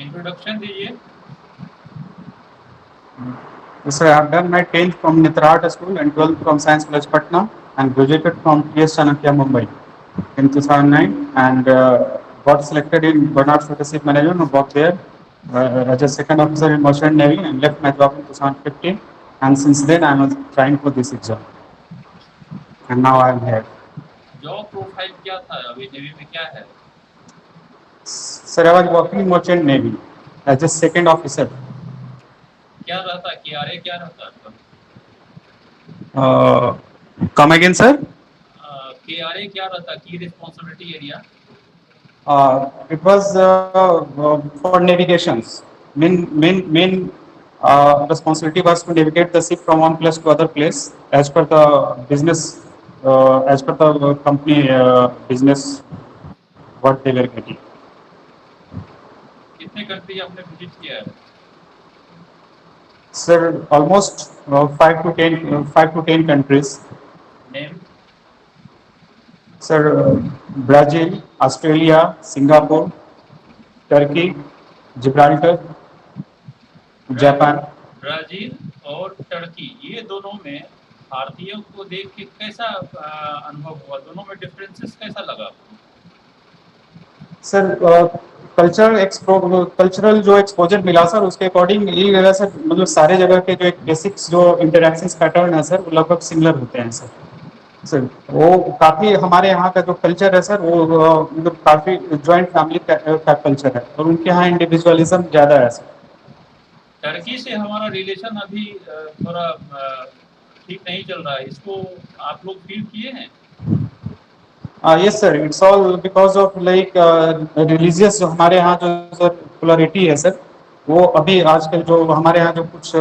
Introduction दीजिए। So I have done my 10th from Netrahata School and 12th from Science College Patna and graduated from TS Chanakya Mumbai in 2009 and got selected in Bernard Ship Management and worked there as a second officer in Merchant Navy and left my job in 2015 and since then I was trying for this exam and now I am here. Job profile क्या था, अभी navy में क्या है? Sir, I was working in Merchant Navy as a second officer. क्या रहता, KRA क्या रहता आपका? Come again, sir? KRA क्या रहता, की responsibility area? It was for navigations. Main responsibility was to navigate the ship from one place to other place as per the business, as per the company business what they were getting. कितने country आपने visit किया है? Sir, almost 5 to 10 countries. Name? Sir, Brazil, Australia, Singapore, Turkey, Gibraltar, Japan. Brazil और Turkey, ये दोनों में भारतीयों को देख के कैसा अनुभव हुआ? दोनों में डिफरेंसेस कैसा लगा आपको? सर कल्चरल जो एक्सपोजर मिला सर उसके अकॉर्डिंग ये लगा सर, मतलब सारे जगह के जो एक बेसिक्स जो इंटरेक्शंस पैटर्न है सर वो लगभग सिमिलर होते हैं सर। सर वो काफ़ी हमारे यहाँ का जो कल्चर है सर वो मतलब काफ़ी जॉइंट फैमिली का कल्चर है और उनके यहाँ इंडिविजुअलिज्म ज़्यादा है सर। टर्की से हमारा रिलेशन अभी थोड़ा ठीक नहीं चल रहा है, इसको आप लोग फील किए हैं? Yes sir, it's all because of like religious जो हमारे यहाँ जो सर पोलरिटी है सर वो अभी आजकल जो हमारे यहाँ जो कुछ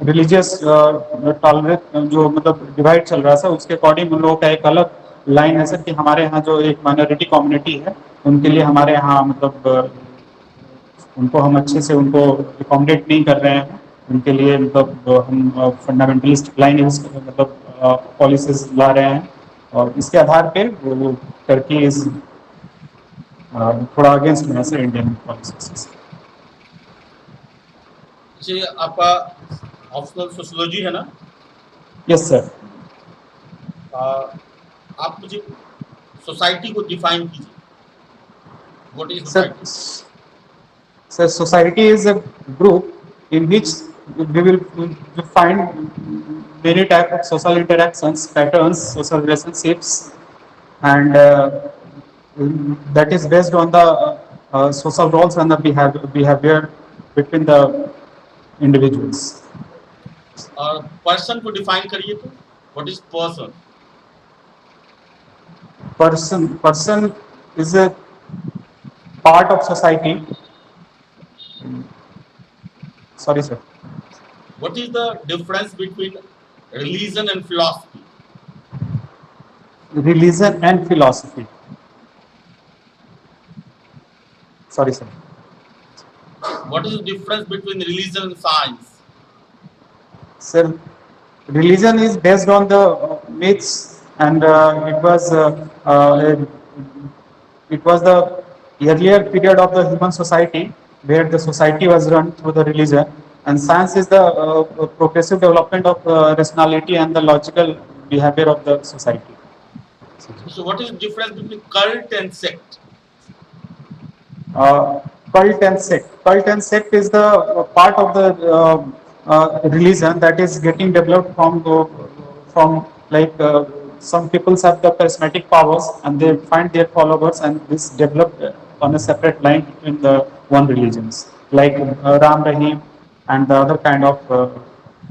रिलीजियस टॉलरेट जो मतलब डिवाइड चल रहा है सर उसके अकॉर्डिंग उन लोगों का एक अलग लाइन है सर कि हमारे यहाँ जो एक माइनॉरिटी कम्युनिटी है उनके लिए हमारे यहाँ मतलब उनको हम अच्छे से उनको अकोमोडेट नहीं कर रहे हैं, उनके लिए मतलब हम फंडामेंटलिस्ट लाइन मतलब पॉलिसीज ला रहे हैं और इसके आधार पे वो टर्की इज थोड़ा अगेंस्ट में है सर इंडियन पॉलिसीज। जी, आपका ऑप्शनल सोशियोलॉजी है ना? Yes sir. आप मुझे सोसाइटी को डिफाइन कीजिए। What is society? Sir society is a group in which we will find many type of social interactions patterns, social relationships and that is based on the social roles and the behavior between the individuals. और person को define करिए तो what is person? Person is a part of society. Sorry sir. What is the difference between religion and philosophy? Religion and philosophy. Sorry sir. What is the difference between religion and science? Sir, religion is based on the myths and it was the earlier period of the human society where the society was run through the religion, and science is the progressive development of rationality and the logical behavior of the society. So what is the difference between cult and sect? Cult and sect. Cult and sect is the part of the religion that is getting developed from like some people have the charismatic powers and they find their followers and this developed on a separate line between the one religions like Ram Rahim and the other kind of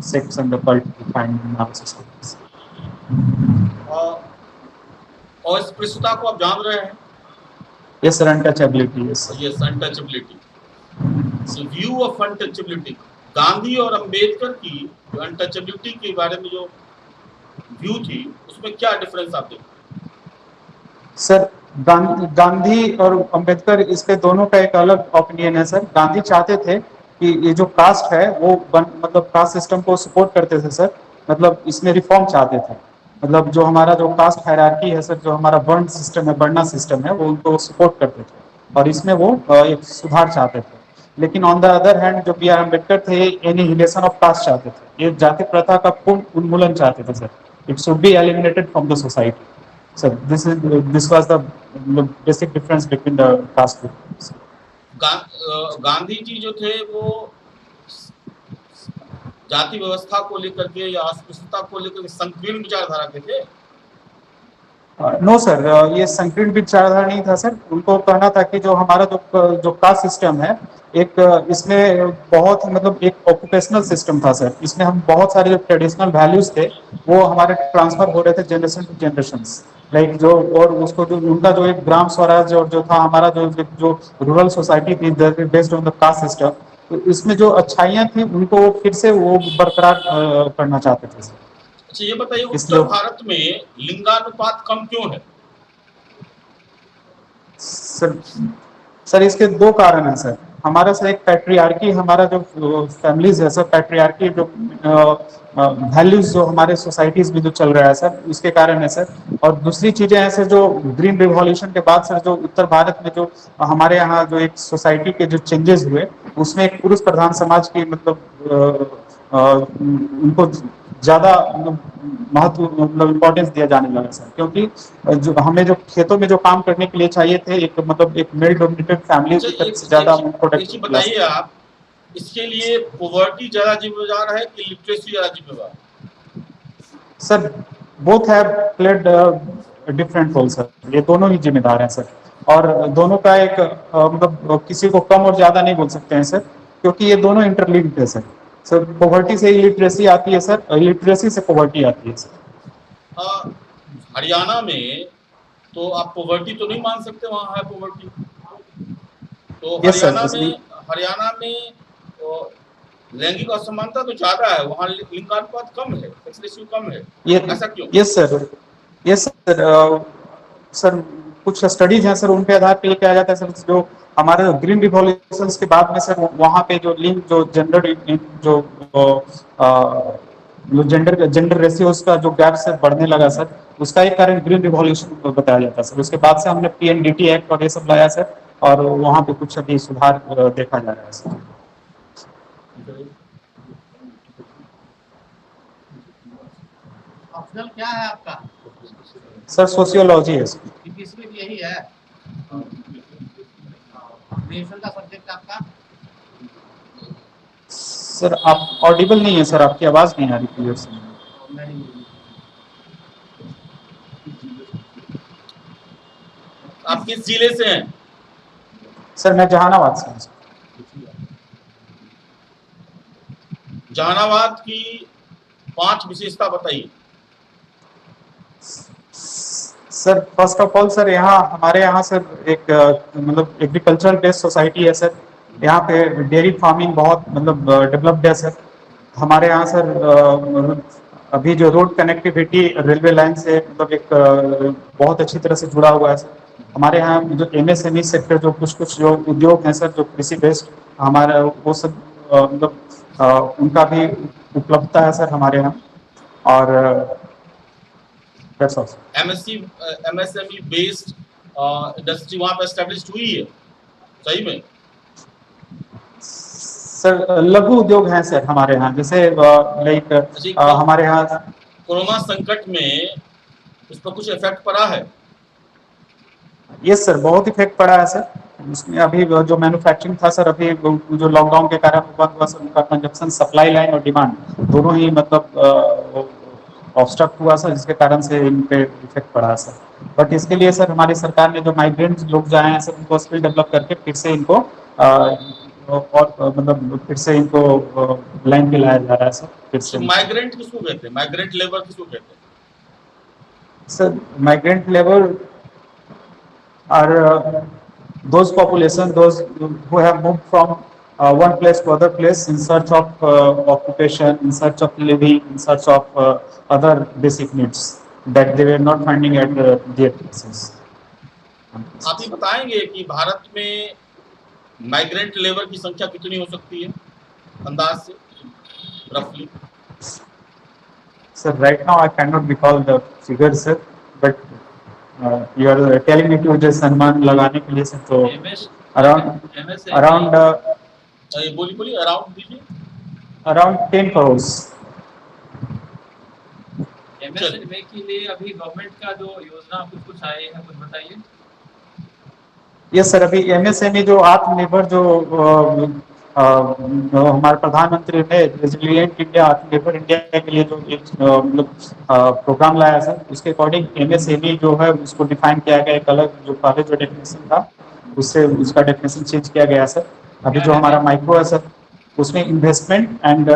sects and the cult we find in our societies. और स्पृश्यता को आप जान रहे हैं? Yes sir, untouchability. Yes sir. Yes, untouchability. So view of untouchability. Gandhi और अंबेडकर की जो untouchability के बारे में जो व्यू थी उसमें क्या डिफरेंस आप देखते हैं? सर गांधी और अंबेडकर इस पे दोनों का एक अलग ओपिनियन है सर। गांधी चाहते थे कि ये जो कास्ट है वो मतलब कास्ट सिस्टम को सपोर्ट करते थे सर, मतलब इसमें रिफॉर्म चाहते थे, मतलब जो हमारा जो कास्ट हायरार्की है सर, जो हमारा वर्ण सिस्टम है, वर्णा सिस्टम है, वो उनको सपोर्ट करते थे। और इसमें वो एक सुधार चाहते थे। लेकिन ऑन द अदर हैंड जो बी आर अम्बेडकर थे एनिहिलेशन ऑफ कास्ट चाहते थे, ये जाति प्रथा का पूर्ण उन्मूलन चाहते थे sir. It should be eliminated from the society sir. This was the basic difference between the caste. Gandhi ji जो थे वो जाति व्यवस्था को लेकर के या अस्पृश्यता को लेकर संकीर्ण विचारधारा के थे। नो सर, ये संकीर्ण विचारधारा नहीं था सर। उनको कहना था कि जो हमारा जो कास्ट सिस्टम है एक इसमें बहुत मतलब एक ऑक्यूपेशनल सिस्टम था सर। इसमें हम बहुत सारे जो ट्रेडिशनल वैल्यूज थे वो हमारे ट्रांसफर हो रहे थे जनरेशन टू जनरेशन। लाइक जो और उसको जो उनका जो एक ग्राम स्वराज और जो था हमारा जो रूरल सोसाइटी थी based on the caste system, तो इसमें जो अच्छाइयाँ थी उनको वो फिर से वो बरकरार करना चाहते थे सर। अच्छा ये बताइए उत्तर इसलिए भारत में लिंगानुपात कम क्यों है? सर सर इसके दो कारण हैं सर। हमारा सर एक पैट्रियार्की, हमारा जो फैमिलीज है सर, पैट्रियार्की जो वैल्यूज जो हमारे सोसाइटीज में जो चल रहा है सर, उसके कारण है सर। और दूसरी चीजें हैं सर, जो ग्रीन रिवॉल्यूशन के बाद सर जो उत्तर भारत में जो हमारे यहाँ जो एक सोसाइटी के जो चेंजेस हुए उसमें एक पुरुष प्रधान समाज की मतलब उनको ज्यादा महत्व मतलब इम्पोर्टेंस दिया जाने लगा सर। क्योंकि जो हमें जो खेतों में जो काम करने के लिए चाहिए थे एक मतलब एक मेल डोमिनेटेड फैमिली अच्छा से ज्यादा एक प्रोडक्ट चीज बताइए आप, इसके लिए पॉवर्टी ज्यादा जिम्मेदार है कि लिटरेसी ज्यादा जिम्मेदार है? Sir both have played different role sir. ये दोनों ही जिम्मेदार हैं सर। और दोनों का एक मतलब किसी को कम और ज्यादा नहीं बोल सकते हैं सर, क्योंकि ये दोनों इंटरलिंक्ड है सर। सर पॉवर्टी से इलिटरेसी आती है सर, इलिटरेसी से पॉवर्टी आती है सर। हरियाणा में तो आप पॉवर्टी तो नहीं मान सकते, वहाँ है पॉवर्टी। तो यस सर, इसलिए हरियाणा में तो लैंगिक असमानता तो ज्यादा है, वहाँ लिंगानुपात कम है, सेक्स रेशियो कम है, ये ऐसा क्यों? Yes sir, yes sir. Sir कुछ स्टडीज हैं सर, उनके आधार पे ये कहा जाता है सर, जो हमारे ग्रीन रिवॉल्यूशन के बाद में सर वहाँ पे जो लिंग जो जेंडर जो जो जेंडर रेशियोज का जो गैप से बढ़ने लगा सर, उसका एक कारण ग्रीन रिवॉल्यूशन बताया जाता है सर। उसके बाद से हमने पीएनडीटी एक्ट और ये सब लाया सर, और वहाँ पे कुछ अभी सुधार देखा जा रहा है सर। ऑप्शनल क्या है आपका? सर सोशियोलॉजी है सर। सिर्फ यही है ग्रेजुएशन का सब्जेक्ट आपका? सर आप ऑडिबल नहीं है सर, आपकी आवाज नहीं आ रही क्लियर से। आप किस जिले से हैं? सर मैं जहानाबाद से हूँ। जहानाबाद की 5 विशेषता बताइए। Sir first of all sir यहाँ हमारे यहाँ सर एक मतलब एग्रीकल्चरल बेस्ड सोसाइटी है सर। यहाँ पे डेयरी फार्मिंग बहुत मतलब डेवलप्ड है सर। हमारे यहाँ सर मतलब अभी जो रोड कनेक्टिविटी रेलवे लाइन से मतलब एक बहुत अच्छी तरह से जुड़ा हुआ है सर। हमारे यहाँ जो एमएसएमई सेक्टर जो कुछ जो उद्योग हैं सर, जो कृषि बेस्ड हमारा वो सब मतलब उनका भी उपलब्धता है सर हमारे यहाँ। और एमएसएमई बेस्ड इंडस्ट्री वहाँ पे एस्टेब्लिश हुई है सही में? सर लघु उद्योग हैं सर हमारे यहाँ, जैसे लाइक हमारे यहाँ कोरोना संकट में इस पर कुछ इफेक्ट पड़ा है? यस सर, बहुत इफेक्ट पड़ा है सर। उसमें अभी जो मैन्युफैक्चरिंग था सर, अभी जो लॉकडाउन के कारण बंद हुआ सर, उनका कंजप्शन सप्लाई लाइन और डिमांड दोनों ही मतलब ऑब्स्ट्रक्ट हुआ सर, जिसके कारण से इन पे इफेक्ट पड़ा है सर। बट इसके लिए सर हमारी सरकार ने जो माइग्रेंट लोग जो आए हैं सर, उनको स्किल डेवलप करके फिर से इनको और मतलब फिर से इनको लाइन पे लाया जा रहा है सर फिर से। माइग्रेंट किसको कहते हैं? माइग्रेंट लेबर किसको कहते हैं? Sir migrant labour are those population, those who have moved from one place to other place in search of occupation, in search of living, in search of other basic needs that they were not finding at their places. आप ये बताएंगे कि भारत में migrant labour की संख्या कितनी हो सकती है अंदाज से, रफली? Sir, right now I cannot recall the figures, sir, but you are telling me to just अनुमान लगाने के लिए सर, तो एमएस अराउंड एमएसएमई ये बोलिए बोलिए, अराउंड दीजिए। अराउंड 10 करोड़। एमएसएमई के लिए अभी गवर्नमेंट का जो योजना कुछ आए हैं, कुछ बताइए। यस सर, अभी एमएसएमई जो आत्मनिर्भर जो हमारे प्रधानमंत्री ने रेजिलिएंट इंडिया, आत्मनिर्भर इंडिया के लिए जो एक मतलब प्रोग्राम लाया सर, उसके अकॉर्डिंग एमएसएमई जो है उसको डिफाइन किया गया। एक अलग जो पहले जो डेफिनेशन था उससे उसका डेफिनेशन चेंज किया गया सर। अभी क्या जो है हमारा माइक्रो है सर, उसमें इन्वेस्टमेंट एंड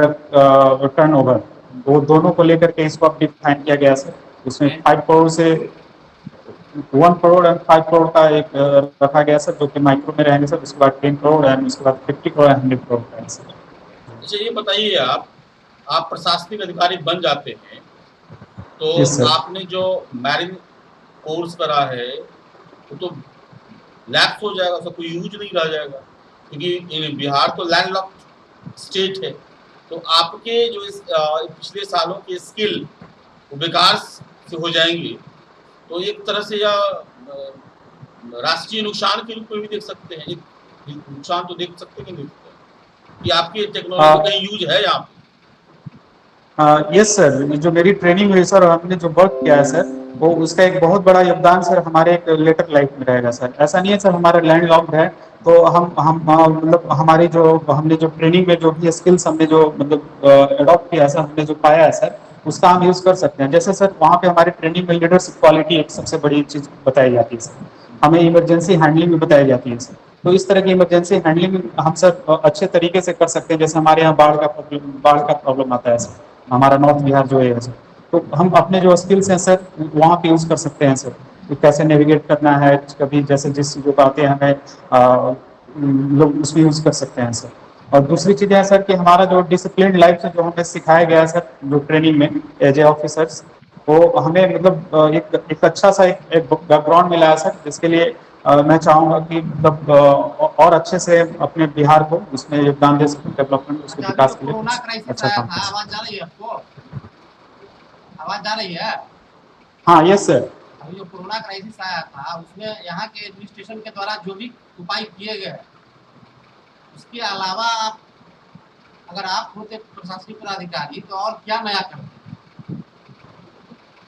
टर्नओवर, वो दोनों को लेकर के इसको अब डिफाइन किया गया सर। उसमें 5 करोड़ से 1 करोड़ एंड 5 करोड़ का एक रखा गया सर, जो कि माइक्रो में रहेंगे सर। उसके बाद 10 करोड़ एंड उसके बाद 50 करोड़ एंड 100 करोड़ का है सर। अच्छा ये बताइए, आप प्रशासनिक अधिकारी बन जाते हैं तो यस सर। आपने जो मैरिन कोर्स करा है वो तो लैप्स हो जाएगा, उसका कोई यूज नहीं रह जाएगा, क्योंकि बिहार तो लैंडलॉक्ड स्टेट है। तो आपके जो इस पिछले सालों के स्किल वो बेकार से हो जाएंगे। तो एक तरह से यह राष्ट्रीय नुकसान के रूप में भी देख सकते हैं, एक नुकसान तो देख सकते हैं कि नहीं देख सकते कि आपकी टेक्नोलॉजी का कहीं यूज है यहाँ पे। यस सर, जो मेरी ट्रेनिंग हुई सर, हमने जो वर्क किया है सर, वो उसका एक बहुत बड़ा योगदान सर हमारे एक लेटर लाइफ में रहेगा सर। ऐसा नहीं है सर हमारा लैंड लॉक्ड है तो हम मतलब हमारी जो हमने जो ट्रेनिंग में जो भी स्किल्स हमने जो मतलब अडॉप्ट किया है सर, हमने जो पाया है सर, उसका हम यूज कर सकते हैं। जैसे सर वहाँ पे हमारे ट्रेनिंग में लीडरशिप क्वालिटी एक सबसे बड़ी चीज बताई जाती है सर। हमें इमरजेंसी हैंडलिंग भी बताई जाती है सर। तो इस तरह की इमरजेंसी हैंडलिंग हम सर अच्छे तरीके से कर सकते हैं। जैसे हमारे यहाँ बाढ़ का प्रॉब्लम आता है सर, हमारा नॉर्थ बिहार जो है सर, तो हम अपने जो स्किल्स हैं सर वहाँ पे यूज कर सकते हैं सर, कि कैसे नेविगेट करना है, कभी जैसे जिस चीज़ों को आते हैं हमें लोग उसमें यूज कर सकते हैं सर। और दूसरी चीज़ है सर कि हमारा जो डिसिप्लिन लाइफ से जो हमें सिखाया गया है सर, जो ट्रेनिंग में एज ए ऑफिसर्स, वो हमें मतलब एक अच्छा सा एक बैकग्राउंड मिला है सर, जिसके लिए मैं चाहूँगा कि मतलब और अच्छे से अपने बिहार को उसमें योगदान दे सकूँ, डेवलपमेंट उसके अच्छा, अभी जो विकास के लिए कोरोना कुछ क्राइसिस अच्छा आया काम था, कर सकूँ। आवाज जा रही है आपको? आवाज जा रही है? हाँ यस सर। अभी जो कोरोना क्राइसिस आया था उसमें यहाँ के एडमिनिस्ट्रेशन के द्वारा जो भी उपाय किए गए, उसके अलावा आप अगर आप होते प्रशासनिक पदाधिकारी तो और क्या नया करते?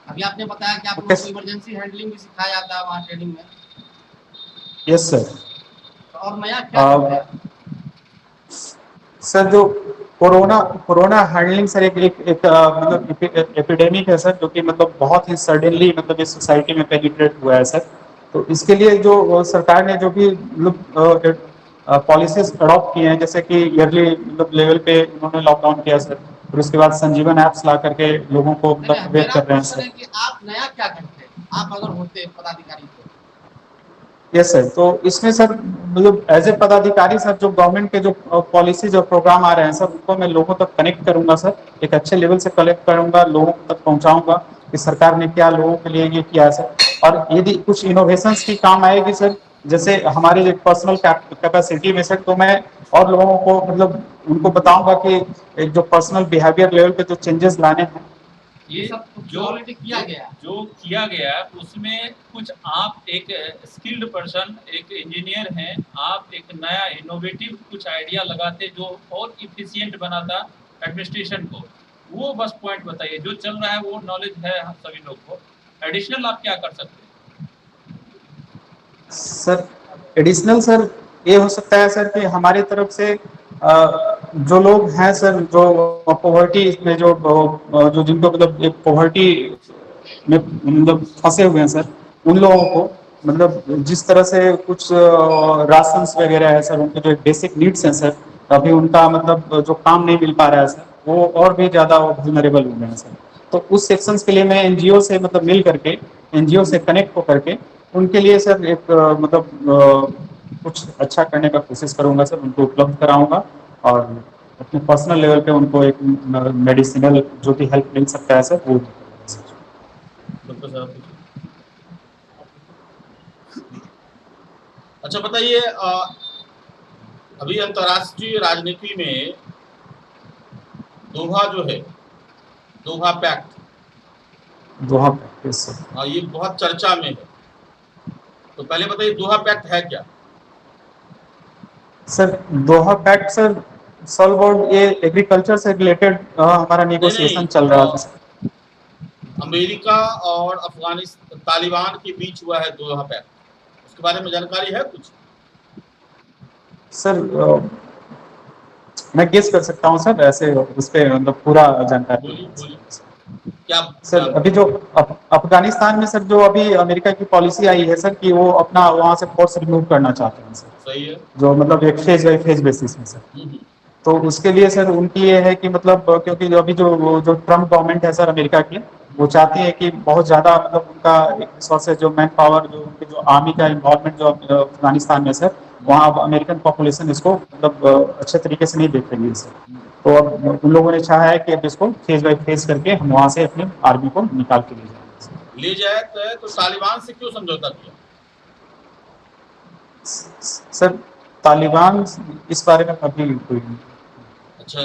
अभी आपने बताया कि आप लोगों को इमरजेंसी हैंडलिंग भी सिखाया जाता है वहाँ ट्रेनिंग में, यस सर। तो और नया क्या करते हैं? सर जो कोरोना कोरोना हैंडलिंग सर एक मतलब एपिडेमिक है सर, जो कि मतलब बहुत ही सडनली मतलब इस सोसाइटी में पेनिट्रेट हुआ है सर। तो इसके लिए जो सरकार ने जो भी मतलब पॉलिसीज अडॉप्ट किए हैं, जैसे कि ईयरली मतलब लेवल पे उन्होंने लॉकडाउन किया सर, फिर उसके बाद संजीवन ऐप्स ला करके लोगों को नहीं मतलब नहीं, अवेयर मेरा कर रहे हैं क्वेश्चन सर। है कि आप नया क्या करते हैं, आप अगर होते पदाधिकारी तो? यस सर, तो इसमें सर मतलब एज ए पदाधिकारी सर, जो गवर्नमेंट के जो पॉलिसीज और प्रोग्राम आ रहे हैं सर, उनको मैं लोगों तक कनेक्ट करूंगा सर, एक अच्छे लेवल से कलेक्ट करूंगा, लोगों तक पहुंचाऊंगा कि सरकार ने क्या लोगों के लिए ये किया है सर। और यदि कुछ इनोवेशंस की काम आएगी सर, जैसे हमारे पर्सनल कैपेसिटी में सर, तो मैं और लोगों को मतलब उनको बताऊंगा कि एक जो पर्सनल बिहेवियर लेवल पे जो चेंजेस लाने हैं। ये सब कुछ जो ऑलरेडी किया गया है। जो किया गया उसमें कुछ आप एक स्किल्ड पर्सन, एक इंजीनियर हैं, आप एक नया इनोवेटिव कुछ आइडिया लगाते जो और इफिशिएंट बनाता एडमिनिस्ट्रेशन को, वो बस पॉइंट बताइए। जो चल रहा है वो नॉलेज है हम सभी लोग को, एडिशनल आप क्या कर सकते हैं? सर एडिशनल सर ये हो सकता है सर कि हमारी तरफ से जो लोग हैं सर, जो पॉवर्टी में जो जिनको मतलब एक पॉवर्टी में मतलब फंसे हुए हैं सर, उन लोगों को मतलब जिस तरह से कुछ राशन वगैरह है सर, उनके जो बेसिक नीड्स हैं सर, अभी उनका मतलब जो काम नहीं मिल पा रहा है सर, वो और भी ज़्यादा वल्नरेबल हो गए हैं सर। तो उस सेक्शंस के लिए मैं एनजीओ से मतलब मिल करके, एनजीओ से कनेक्ट होकर के उनके लिए सर एक कुछ अच्छा करने का कोशिश करूंगा सर, उनको उपलब्ध कराऊंगा और अपने पर्सनल लेवल पे उनको एक मेडिसिनल जो भी हेल्प मिल सकता है सर, वो दूंगा सर। डॉक्टर साहब पूछिए। अच्छा बताइए, अभी अंतर्राष्ट्रीय राजनीति में दोहा जो है, दोहा पैक्ट, दोहा पे सर। ये बहुत चर्चा में है। तो पहले बताइए दोहा पैक्ट है क्या? Sir Doha pact sir solve about ये एग्रीकल्चर से रिलेटेड हमारा नहीं नेगोशिएशन नहीं, चल रहा था सर। अमेरिका और अफगानिस्तान तालिबान के बीच हुआ है दोहा पैक्ट, उसके बारे में जानकारी है कुछ? सर मैं गेस कर सकता हूँ सर, ऐसे उस पर मतलब पूरा जानकारी बोलिए नहीं है बोलिए, सर। क्या सर अभी जो अफगानिस्तान में सर जो अभी अमेरिका की पॉलिसी आई है सर कि वो अपना वहाँ से फोर्स रिमूव करना चाहते हैं सर, सही है। जो मतलब एक फेज बाई फेज बेसिस में सर। हम्म, तो उसके लिए सर उनकी ये है कि मतलब क्योंकि अभी जो ट्रम्प गवर्नमेंट है सर अमेरिका की, वो चाहती है कि बहुत ज़्यादा मतलब उनका रिसोर्सेज जो मैन पावर जो उनके जो आर्मी का इन्वॉल्वमेंट जो अफगानिस्तान में सर, वहाँ अब अमेरिकन पॉपुलेशन इसको मतलब अच्छे तरीके से नहीं देख रही है सर। तो अब उन लोगों ने चाहा है कि अब इसको फेज बाई फेज करके हम वहाँ से अपनी आर्मी को निकाल के ले जाएंगे। ले जाए तो तालिबान से क्यों समझौता किया? सर तालिबान इस बारे में अभी कोई अच्छा,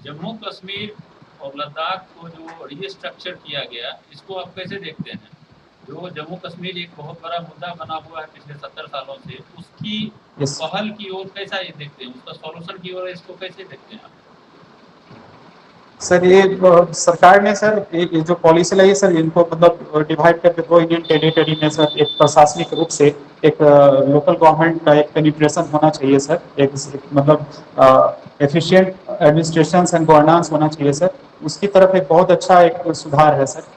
जम्मू कश्मीर और लद्दाख को जो रीस्ट्रक्चर किया गया, इसको आप कैसे देखते हैं? जो जम्मू कश्मीर एक बहुत बड़ा मुद्दा बना हुआ है पिछले 70 सालों से, उसकी Yes. पहल की ओर कैसा ये देखते हैं, उसका सॉल्यूशन की ओर इसको कैसे देखते हैं आप? सर ये सरकार ने सर ये जो पॉलिसी लाई है सर, इनको मतलब डिवाइड करके दो इंडियन टेरिटरी में सर एक प्रशासनिक रूप से एक लोकल गवर्नमेंट का एक पेनिट्रेशन होना चाहिए सर, एक मतलब एफिशिएंट एडमिनिस्ट्रेशन एंड गवर्नेंस होना चाहिए सर। उसकी तरफ एक बहुत अच्छा एक सुधार है सर।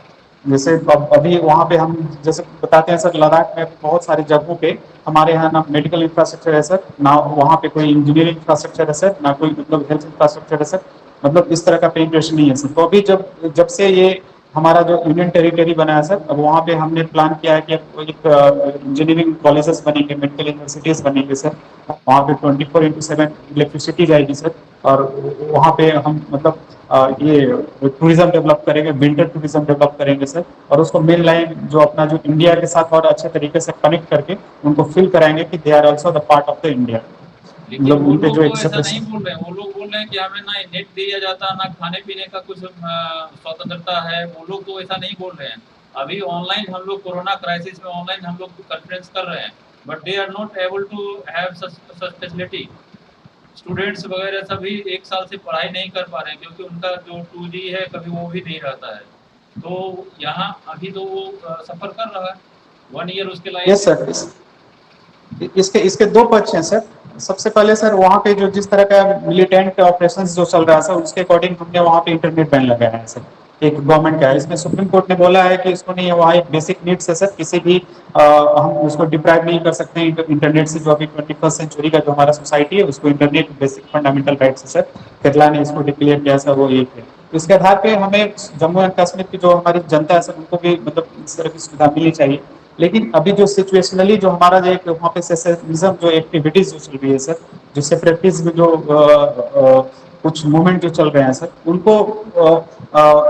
जैसे अभी वहाँ पे हम जैसे बताते हैं सर, लद्दाख में बहुत सारी जगहों पे हमारे यहाँ ना मेडिकल इंफ्रास्ट्रक्चर है सर, ना वहाँ पे कोई इंजीनियरिंग इंफ्रास्ट्रक्चर है सर, ना कोई मतलब हेल्थ इंफ्रास्ट्रक्चर है सर, मतलब इस तरह का पेनिट्रेशन नहीं है सर। तो अभी जब जब से ये हमारा जो यूनियन टेरिटरी बना है सर, अब वहाँ पे हमने प्लान किया है कि एक इंजीनियरिंग कॉलेजेस बनेंगे, मेडिकल यूनिवर्सिटीज बनेंगे सर, वहाँ पे 24/7 इलेक्ट्रिसिटी जाएगी सर। और वहाँ पे हम मतलब ये टूरिज्म डेवलप करेंगे, विंटर टूरिज्म डेवलप करेंगे सर, और उसको मेन लाइन जो अपना जो इंडिया के साथ और अच्छे तरीके से कनेक्ट करके उनको फील कराएंगे कि they are also the part of the India. लेकिन मतलब वो उनपे लोग जो तो एक ऐसा नहीं सेपरेशन। बोल रहे हैं, वो लोग बोल रहे हैं कि हमें ना नेट दिया जाता, ना खाने पीने का कुछ स्वतंत्रता है। वो लोग तो ऐसा नहीं बोल रहे हैं। अभी ऑनलाइन हम लोग कोरोना क्राइसिस में ऑनलाइन हम लोग कॉन्फ्रेंस कर रहे हैं, but they are not able to have such facility. Students वगैरह सभी 1 साल से पढ़ाई नहीं कर पा रहे हैं, क्योंकि उनका जो 2G है कभी वो भी नहीं रहता है। तो यहाँ अभी तो वो सफ़र कर रहा है 1 ईयर उसके लाइफ यस में। सर, इसके इसके दो पक्ष हैं सर। सबसे पहले सर वहाँ पे जो जिस तरह का मिलिटेंट ऑपरेशंस जो चल रहा है सर, उसके अकॉर्डिंग हमने वहाँ पे इंटरनेट बैन लगाया है सर, एक गवर्नमेंट का है। इसमें सुप्रीम कोर्ट ने बोला है कि इसको नहीं है, वहाँ एक बेसिक नीड्स है सर, किसी भी हम उसको डिप्राइव नहीं कर सकते हैं इंटरनेट से। जो अभी 21st सेंचुरी का जो हमारा सोसाइटी है उसको इंटरनेट बेसिक फंडामेंटल राइट्स है सर, केरला ने इसको डिक्लेयर किया सर, वो एक है। इसके आधार पे हमें जम्मू एंड कश्मीर की जो हमारी जनता है सर, उनको भी मतलब इस तरह की सुविधा मिलनी चाहिए। लेकिन अभी जो सिचुएशनली जो हमारा जो एक वहाँ पे सेसेशनिज्म जो एक्टिविटीज जो चल रही है सर, जो सेपरेटिज्म जो कुछ मूवमेंट जो चल रहे हैं सर, उनको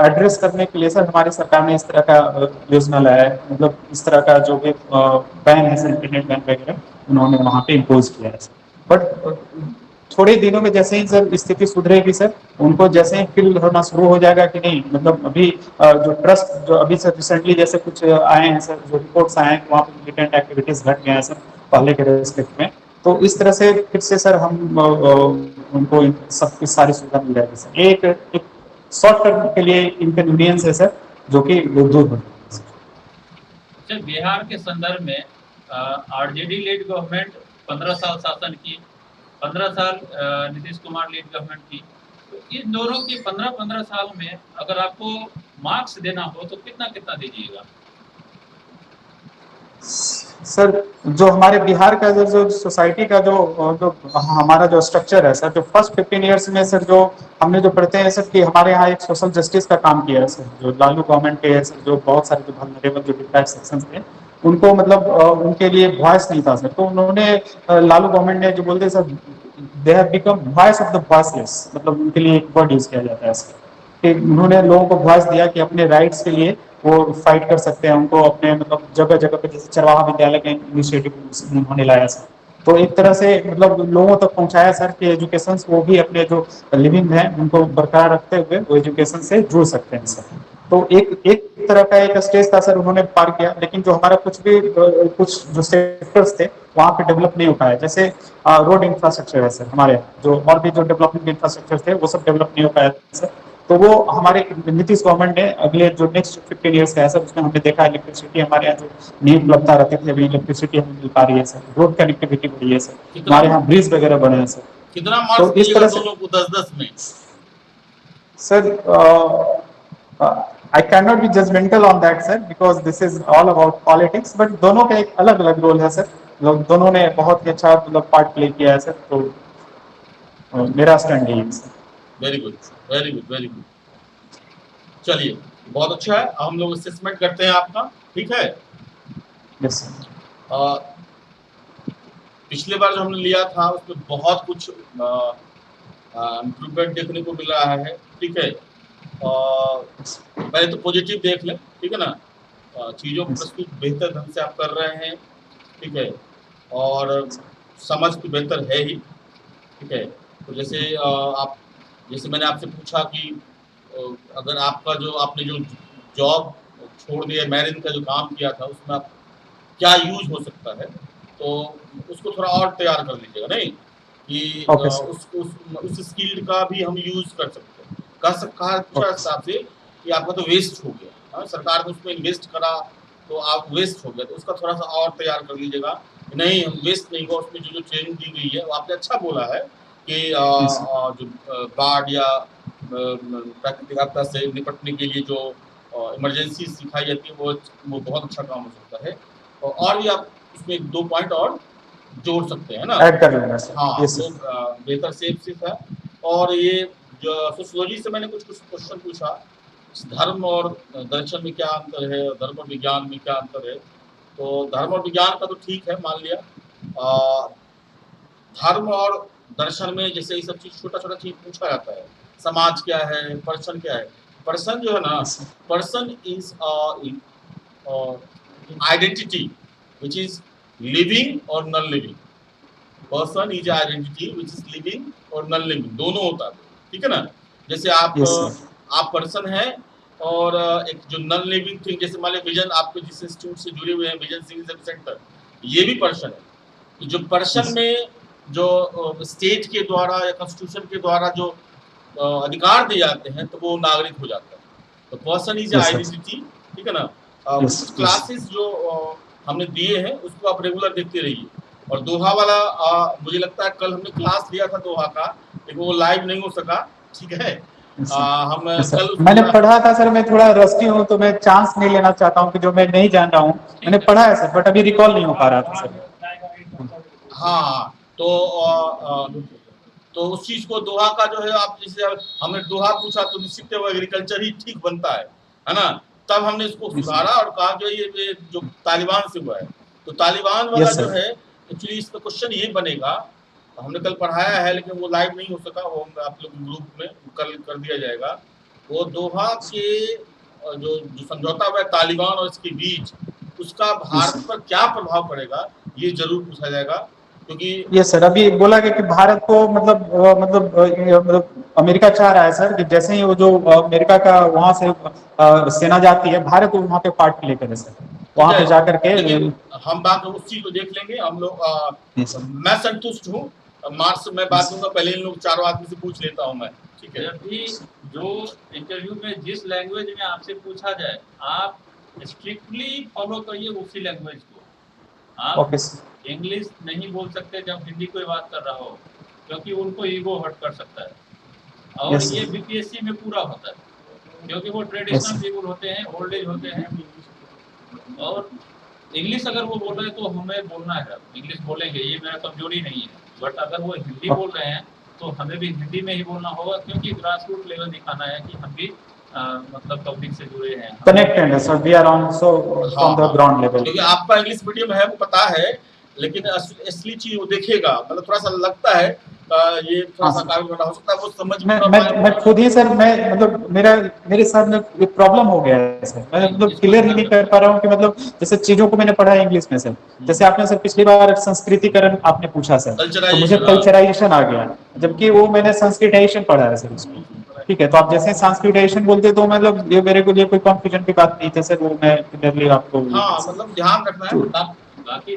एड्रेस करने के लिए सर हमारी सरकार ने इस तरह का योजना लाया है। मतलब इस तरह का जो भी बैन है सर, इंटरनेट बैन वगैरह, उन्होंने वहाँ पे इम्पोज किया है सर। बट थोड़े दिनों में जैसे ही सर स्थिति सुधरेगी सर, उनको जैसे ही फील होना शुरू हो जाएगा कि नहीं मतलब अभी जो ट्रस्ट जो अभी सर रिसेंटली जैसे कुछ आए हैं सर, जो रिपोर्ट्स आए हैं वहाँ पे मिलिटेंट एक्टिविटीज घट गए हैं सर पहले के रेस्पेक्ट में। तो इस तरह से फिर से सर हम उनको सब की सारी सुविधा मिल जाएगी सर। ये एक शॉर्ट टर्म के लिए इनकन्वीनियंस है सर, जो कि वो दूर हो जाएगी सर। अच्छा, बिहार के संदर्भ में आरजेडी लीड गवर्नमेंट 15 साल शासन की, 15 साल नीतीश कुमार लीड गवर्नमेंट की। तो इन दोनों की 15-15 साल में अगर आपको मार्क्स देना हो तो कितना कितना दीजिएगा? सर जो हमारे बिहार का जो सोसाइटी का जो जो हमारा जो स्ट्रक्चर है सर, जो फर्स्ट 15 ईयर्स में सर जो हमने जो पढ़ते हैं सर कि हमारे यहाँ एक सोशल जस्टिस का काम किया है सर, जो लालू गवर्नमेंट के है सर, जो बहुत सारे जो वल्नरेबल जो डिप्राइव्ड सेक्शंस थे उनको मतलब उनके लिए वॉइस नहीं था सर। तो उन्होंने लालू गवर्नमेंट ने जो बोलते sir, they have become voice of the voiceless, मतलब उनके लिए एक वर्ड यूज किया जाता है सर कि उन्होंने लोगों को वॉइस दिया कि अपने राइट्स के लिए वो फाइट कर सकते हैं। उनको अपने मतलब जगह जगह पे जैसे चरवाहा विद्यालय का इनिशिएटिव उन्होंने लाया सर। तो एक तरह से मतलब लोगों तक पहुंचाया सर कि एजुकेशन वो भी अपने जो लिविंग है उनको बरकरार रखते हुए वो एजुकेशन से जुड़ सकते हैं सर। तो एक तरह का एक स्टेज था सर, उन्होंने पार किया, लेकिन जो हमारा कुछ जो सेक्टर्स थे वहाँ पे डेवलप नहीं हो पाया। जैसे रोड इंफ्रास्ट्रक्चर है सर हमारे यहाँ, जो और भी जो डेवलपमेंट इंफ्रास्ट्रक्चर थे वो सब डेवलप नहीं हो पाया सर। तो वो हमारे नीतीश गवर्नमेंट ने अगले जो नेक्स्ट 15 ईयर्स का है सर, उसमें हमने देखा इलेक्ट्रिसिटी हमारे यहाँ जो नहीं उपलब्धता रहती थी, अभी इलेक्ट्रिसिटी हमें मिल पा रही है सर, रोड कनेक्टिविटी बढ़ी है सर, हमारे यहाँ ब्रिज वगैरह बने हैं सर। कितना तो मार्क्स इस दीजिएगा तरह से दोनों को 10-10 में? Sir I cannot be judgmental on that sir, because this is all about politics, but दोनों का एक अलग अलग रोल है सर, लोग दोनों ने बहुत ही अच्छा मतलब पार्ट प्ले किया है सर। तो मेरा स्टैंड यही है sir. Very good, very good, very good. चलिए, बहुत अच्छा है। हम लोग असेसमेंट करते हैं आपका, ठीक है? Yes sir. पिछले बार जो हमने लिया था उसमें बहुत कुछ इम्प्रूवमेंट देखने को मिल रहा है, ठीक है? पहले तो पॉजिटिव देख लें, ठीक है ना? चीज़ों को प्रस्तुत बेहतर ढंग से आप कर रहे हैं, ठीक है? और समझ तो बेहतर है ही, ठीक है? तो जैसे मैंने आपसे पूछा कि अगर आपका जो आपने जो जॉब छोड़ दिया, मैरिन का जो काम किया था उसमें आप क्या यूज हो सकता है, तो उसको थोड़ा और तैयार कर लीजिएगा, नहीं कि उस स्किल का भी हम यूज कर सकते हैं। कहा हिसाब से कि आपका तो वेस्ट हो गया, हाँ, सरकार ने उसमें इन्वेस्ट करा तो आप वेस्ट हो गया, तो उसका थोड़ा सा और तैयार कर लीजिएगा। नहीं, हम वेस्ट नहीं हुआ, उसमें जो ट्रेनिंग दी गई है वो आपने अच्छा बोला है कि जो बाढ़ या प्राकृतिक आपदा से निपटने के लिए जो इमरजेंसी सिखाई जाती है वो बहुत अच्छा काम हो सकता है। और भी आप उसमें 2 पॉइंट और जोड़ सकते हैं ना, ऐड कर लेना सर। हाँ, यस तो बेहतर सेफ से था। और ये जो सोशियोलॉजी से मैंने कुछ क्वेश्चन पूछा, धर्म और दर्शन में क्या अंतर है, धर्म और विज्ञान में क्या अंतर है, तो धर्म और विज्ञान का तो ठीक है, मान लिया। धर्म और दर्शन में जैसे ये सब चीज छोटा चीज पूछा जाता है, समाज क्या है, पर्सन क्या है। पर्सन जो है ना, person is identity which is living और non living. Person is identity which is living और नॉन लिविंग, दोनों होता है, ठीक है ना? जैसे आप पर्सन है और एक जो नॉन लिविंग थिंग, जैसे मान लीजिए विजन, आपके जिस इंस्टीट्यूट से जुड़े हुए हैं, विजन सिंह सेंटर, ये भी पर्सन है। जो पर्सन में जो स्टेट के द्वारा या कॉन्स्टिट्यूशन के द्वारा जो अधिकार दिए जाते हैं, तो वो नागरिक हो जाता है। तो पर्सन इज आइडेंटिटी, ठीक है ना? कुछ क्लासेस जो हमने दिए हैं उसको आप रेगुलर देखते रहिए। और दोहा वाला मुझे लगता है कल हमने क्लास लिया था दोहा का, लेकिन वो लाइव नहीं हो सका, ठीक है? हम कल मैंने पढ़ा था सर, मैं थोड़ा रस्टी हूँ तो मैं चांस नहीं लेना चाहता हूँ कि जो मैं नहीं जान रहा हूँ। मैंने पढ़ा है सर, बट अभी रिकॉल नहीं हो पा रहा था सर। हाँ, तो उस चीज को दोहा का जो है, आप जैसे हमने दोहा पूछा तो निश्चित वो एग्रीकल्चर ही ठीक बनता है ना? तब हमने इसको सुधारा और कहा जो ये जो तालिबान से हुआ है, तो तालिबान वाला जो है एक्चुअली इसका क्वेश्चन ये बनेगा, हमने कल पढ़ाया है लेकिन वो लाइव नहीं हो सका, वो आप लोग ग्रुप में कल कर दिया जाएगा। वो दोहा के जो समझौता हुआ है तालिबान और इसके बीच, उसका भारत पर क्या प्रभाव पड़ेगा ये जरूर पूछा जाएगा, क्योंकि ये सर अभी बोला गया कि भारत को मतलब अमेरिका चाह रहा है सर कि जैसे ही वो जो अमेरिका का वहां से सेना जाती है, भारत को वहां पे पार्ट प्ले करे सर, वहां पे जाकर के। हम बात उस चीज को देख लेंगे हम लोग। मैं संतुष्ट हूँ, मार्च में बात दूंगा, पहले इन लोग चारों आदमी से पूछ लेता हूँ मैं, ठीक है? अभी जो इंटरव्यू में जिस लैंग्वेज में आपसे पूछा जाए, आप स्ट्रिक्टली फॉलो करिए उसी लैंग्वेज को। आप इंग्लिश नहीं बोल सकते जब हिंदी कोई बात कर रहा हो, क्योंकि उनको ईगो हर्ट कर सकता है। और ये बीपीएससी में पूरा होता है, क्योंकि वो ट्रेडिशनल पीपल होते हैं, ओल्ड एज होते हैं। और इंग्लिश अगर वो बोल रहे हैं तो हमें बोलना है, इंग्लिश बोलेंगे, ये मेरा कमजोरी नहीं है। बट अगर वो हिंदी बोल रहे हैं तो हमें भी हिंदी में ही बोलना होगा, क्योंकि ग्रास रूट लेवल दिखाना है कि हम भी मतलब पब्लिक से जुड़े हैं, कनेक्टेड है sir, we are also on the ground level. क्योंकि आपका इंग्लिश मीडियम है वो पता है, लेकिन असली चीज वो देखेगा, मतलब थोड़ा सा लगता है ये थोड़ा सा काबिल बना हो सकता है, वो समझ में मैं खुद ही सर, मैं मतलब मेरे साथ में एक प्रॉब्लम हो गया है सर, मैं मतलब क्लियर ही नहीं कर पा रहा हूँ कि मतलब जैसे चीजों को मैंने पढ़ा है इंग्लिश में सर, जैसे आपने सर पिछली बार संस्कृतिकरण आपने पूछा सर, तो मुझे कल्चराइजेशन आ गया, जबकि वो मैंने संस्कृताइजेशन पढ़ा है सर उसमें। ठीक है, तो आप जैसे संस्कृताइजेशन बोलते तो मतलब ये मेरे को ये कोई कंफ्यूजन की बात नहीं थी सर, वो मैं क्लियरली आपको हाँ मतलब ध्यान रखना है। बाकी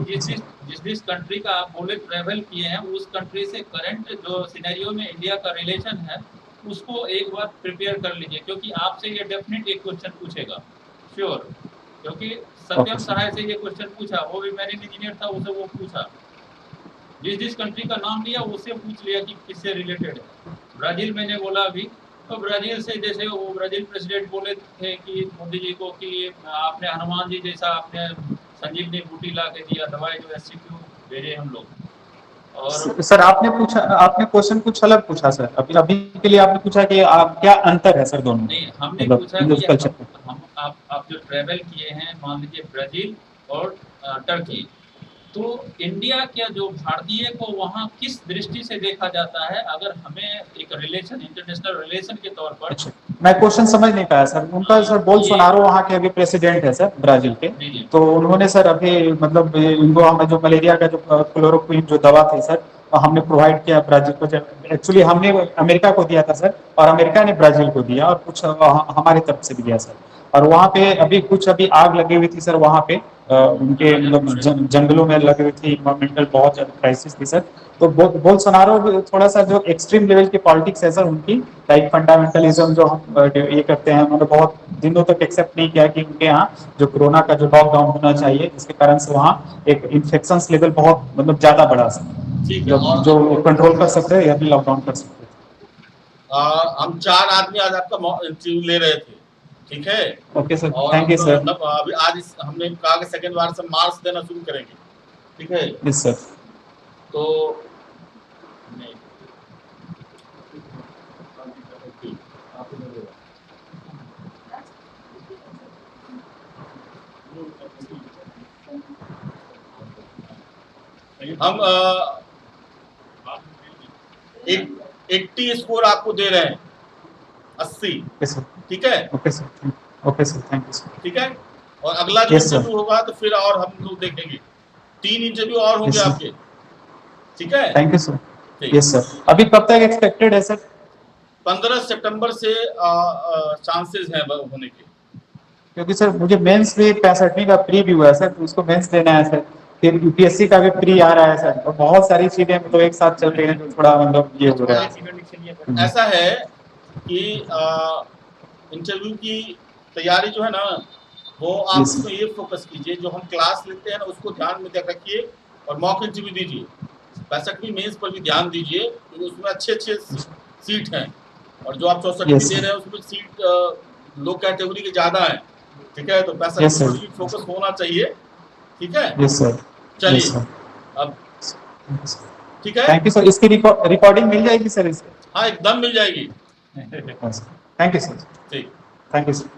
जिस कंट्री का आप बोले ट्रेवल किए हैं, उस कंट्री से करंट जो सिनेरियो में इंडिया का रिलेशन है उसको एक बार प्रिपेयर कर लीजिए, क्योंकि आपसे ये डेफिनेट एक क्वेश्चन पूछेगा श्योर, क्योंकि सत्यम सहाय से ये क्वेश्चन पूछा, वो भी मैरिन इंजीनियर था, उसे वो पूछा, जिस कंट्री का नाम लिया उससे पूछ लिया कि किससे रिलेटेड है। ब्राजील मैंने बोला अभी, तो ब्राजील से जैसे वो ब्राजील प्रेसिडेंट बोले थे कि मोदी जी को कि आपने हनुमान जी जैसा आपने संजीवनी बूटी ला के दिया, दवाई जो SCQ भेजे हम लोग। और सर आपने क्वेश्चन कुछ अलग पूछा सर, अभी अभी के लिए आपने पूछा कि आप क्या अंतर है सर दोनों में, नहीं, हमने मतलब पूछा कि कल्चर में। हम आप जो ट्रेवल किए हैं, मान लीजिए ब्राजील और टर्की, तो इंडिया क्या जो भारतीय को वहाँ किस दृष्टि से देखा जाता है, अगर हमें एक रिलेशन, इंटरनेशनल रिलेशन के तौर पर। अच्छा, मैं क्वेश्चन समझ नहीं पाया सर, उनका सर बोल्सोनारो वहाँ के अभी प्रेसिडेंट है सर ब्राजील के, तो उन्होंने सर अभी मतलब इनको हमें जो मलेरिया का जो क्लोरोक्विन जो दवा थी सर हमने प्रोवाइड किया ब्राजील को, एक्चुअली हमने अमेरिका को दिया था सर, और अमेरिका ने ब्राजील को दिया, और कुछ हमारी तरफ से भी दिया सर। और वहाँ पे अभी आग लगी हुई थी सर, वहाँ पे उनके मतलब जंगलों में लगी हुई थी, इन्वायरमेंटल बहुत ज्यादा क्राइसिस थी सर। तो बोल्सोनारो थोड़ा सा जो एक्सट्रीम लेवल की पॉलिटिक्स है सर उनकी, लाइक फंडामेंटलिज्म जो हम ये करते हैं, उन्होंने बहुत दिनों तक एक्सेप्ट नहीं किया कि उनके यहाँ जो कोरोना का जो लॉकडाउन होना चाहिए, जिसके कारण से वहाँ एक इन्फेक्शन लेवल बहुत मतलब ज्यादा बढ़ा सर, ठीक है। जब और जो कंट्रोल कर सकते हैं या फिर लॉकडाउन कर सकते हैं। हम 4 आदमी आज आपका इंटरव्यू ले रहे थे, ठीक है। ओके सर, और थैंक यू सर। अभी आज हमने कहा कि सेकंड बार से मार्क्स देना शुरू करेंगे, ठीक है। Yes sir. तो हम 80 स्कोर आपको दे रहे हैं, 80, ठीक है। Okay sir, okay sir, thank you sir. ठीक है, और अगला जो Yes, sir. इंटरव्यू होगा तो फिर और हम लोग देखेंगे, 3 इंटरव्यू और होंगे Yes, sir. आपके, ठीक है। Thank you sir. ठीक। यस सर, अभी कब तक एक्सपेक्टेड है सर? 15 सितंबर से चांसेस हैं होने के। क्योंकि सर मुझे मेंस भी 65वीं का प्री भी हुआ है सर, तो उसको मेंस देना है सर, फिर यूपीएससी का भी प्री आ रहा है सर, तो बहुत सारी चीजें मतलब एक साथ चल रही हैं, जो थोड़ा मतलब ये हो रहा है। ऐसा है कि इंटरव्यू की तैयारी जो है ना, वो आप Yes, sir. उसमें ये फोकस कीजिए, जो हम क्लास लेते हैं ना उसको ध्यान में रखिए, और मॉक इंटरव्यू दीजिए। 65वीं मेंस पर भी ध्यान दीजिए, क्योंकि उसमें अच्छे सीट हैं, और जो आप 64वीं Yes, दे sir. रहे हैं उसमें सीट लो कैटेगरी के ज़्यादा हैं, ठीक है। तो 65 Yes, sir. पर भी फोकस होना चाहिए, ठीक है। Yes sir. चलिए यस सर, अब, ठीक है। Thank you sir. इसकी रिकॉर्डिंग मिल जाएगी सर इसकी? हाँ, एकदम मिल जाएगी। Thank you sir. ठीक। Thank you sir.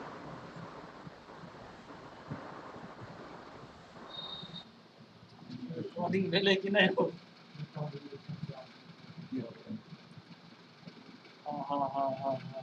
रिकॉर्डिंग भेले कि नहीं हो? हाँ हाँ हाँ हाँ हाँ।